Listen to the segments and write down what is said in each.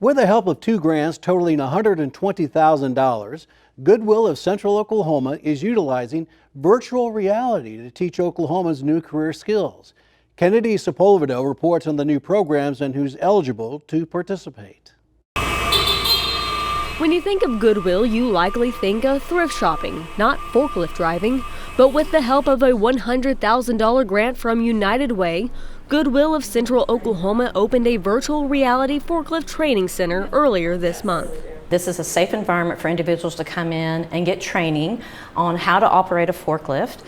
With the help of two grants totaling $120,000, Goodwill of Central Oklahoma is utilizing virtual reality to teach Oklahoma's new career skills. Kennedy Sepulvedo reports on the new programs and who's eligible to participate. When you think of Goodwill, you likely think of thrift shopping, not forklift driving. But with the help of a $100,000 grant from United Way, Goodwill of Central Oklahoma opened a virtual reality forklift training center earlier this month. This is a safe environment for individuals to come in and get training on how to operate a forklift.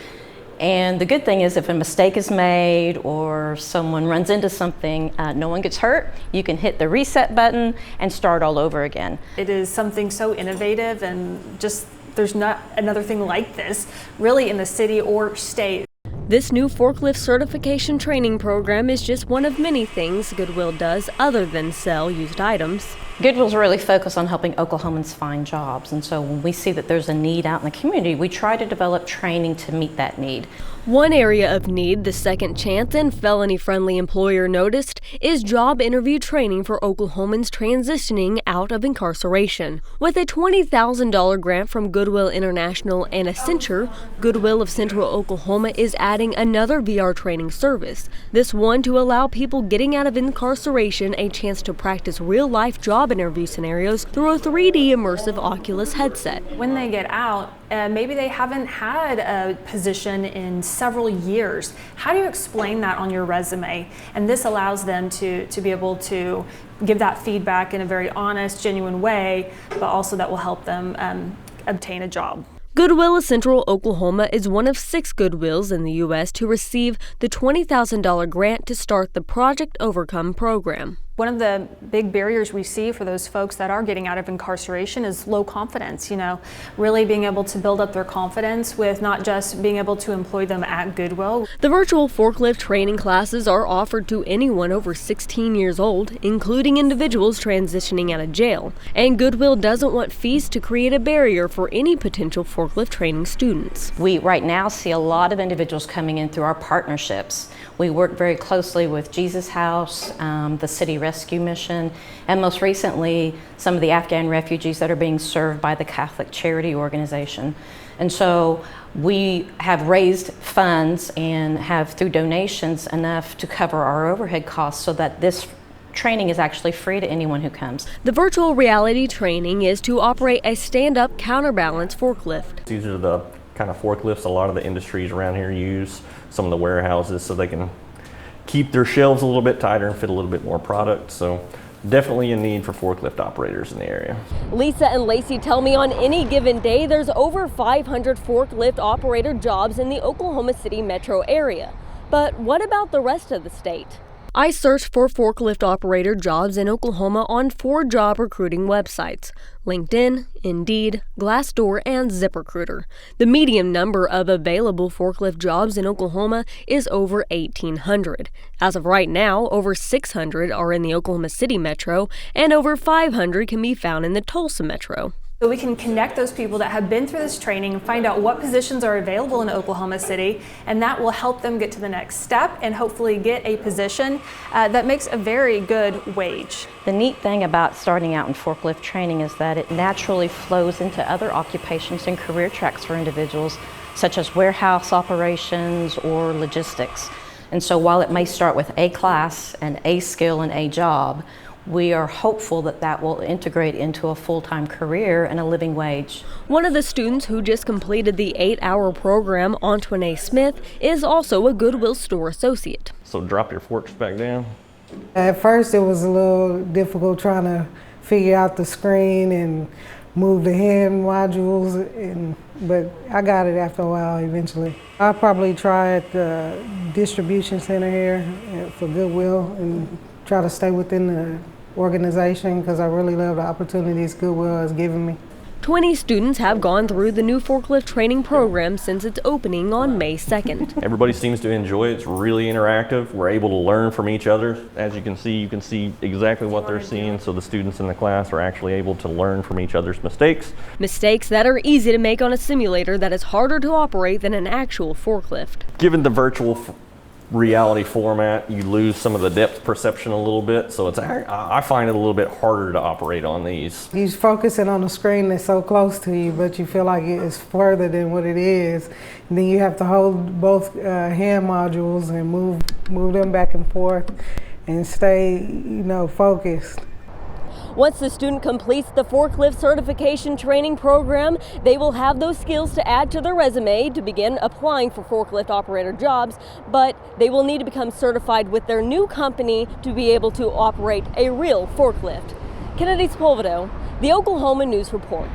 And the good thing is if a mistake is made or someone runs into something, no one gets hurt. You can hit the reset button and start all over again. It is something so innovative, and just there's not another thing like this really in the city or state. This new forklift certification training program is just one of many things Goodwill does other than sell used items. Goodwill's really focused on helping Oklahomans find jobs, and so when we see that there's a need out in the community, we try to develop training to meet that need. One area of need the Second Chance and felony-friendly employer noticed is job interview training for Oklahomans transitioning out of incarceration. With a $20,000 grant from Goodwill International and Accenture, Goodwill of Central Oklahoma is adding another VR training service, this one to allow people getting out of incarceration a chance to practice real-life job interview scenarios through a 3D immersive Oculus headset. When they get out, maybe they haven't had a position in several years. How do you explain that on your resume? And this allows them to be able to give that feedback in a very honest, genuine way, but also that will help them obtain a job. Goodwill of Central Oklahoma is one of 6 Goodwills in the U.S. to receive the $20,000 grant to start the Project Overcome program. One of the big barriers we see for those folks that are getting out of incarceration is low confidence, really being able to build up their confidence with not just being able to employ them at Goodwill. The virtual forklift training classes are offered to anyone over 16 years old, including individuals transitioning out of jail. And Goodwill doesn't want fees to create a barrier for any potential forklift training students. We right now see a lot of individuals coming in through our partnerships. We work very closely with Jesus House, the City Rescue Mission, and most recently, some of the Afghan refugees that are being served by the Catholic Charity Organization. And so we have raised funds and have, through donations, enough to cover our overhead costs so that this training is actually free to anyone who comes. The virtual reality training is to operate a stand-up counterbalance forklift. These are the kind of forklifts a lot of the industries around here use, some of the warehouses, so they can keep their shelves a little bit tighter and fit a little bit more product. So definitely a need for forklift operators in the area. Lisa and Lacey tell me on any given day there's over 500 forklift operator jobs in the Oklahoma City metro area. But what about the rest of the state? I searched for forklift operator jobs in Oklahoma on 4 job recruiting websites: LinkedIn, Indeed, Glassdoor, and ZipRecruiter. The median number of available forklift jobs in Oklahoma is over 1,800. As of right now, over 600 are in the Oklahoma City metro, and over 500 can be found in the Tulsa metro. So we can connect those people that have been through this training and find out what positions are available in Oklahoma City, and that will help them get to the next step and hopefully get a position that makes a very good wage. The neat thing about starting out in forklift training is that it naturally flows into other occupations and career tracks for individuals, such as warehouse operations or logistics. And so while it may start with a class and a skill and a job, we are hopeful that that will integrate into a full-time career and a living wage. One of the students who just completed the 8-hour program, Antoine Smith, is also a Goodwill store associate. So drop your forks back down. At first it was a little difficult trying to figure out the screen and move the hand modules, but I got it after a while eventually. I'll probably try at the distribution center here for Goodwill and try to stay within the organization because I really love the opportunities Goodwill has given me. 20 students have gone through the new forklift training program since its opening on May 2nd. Everybody seems to enjoy it. It's really interactive. We're able to learn from each other. As you can see exactly what they're seeing, so the students in the class are actually able to learn from each other's mistakes. Mistakes that are easy to make on a simulator that is harder to operate than an actual forklift. Given the virtual reality format, you lose some of the depth perception a little bit. So I find it a little bit harder to operate on these. You're focusing on a screen that's so close to you, but you feel like it's further than what it is. And then you have to hold both hand modules and move them back and forth and stay, focused. Once the student completes the forklift certification training program, they will have those skills to add to their resume to begin applying for forklift operator jobs, but they will need to become certified with their new company to be able to operate a real forklift. Kennedy Sepulveda, the Oklahoma News Report.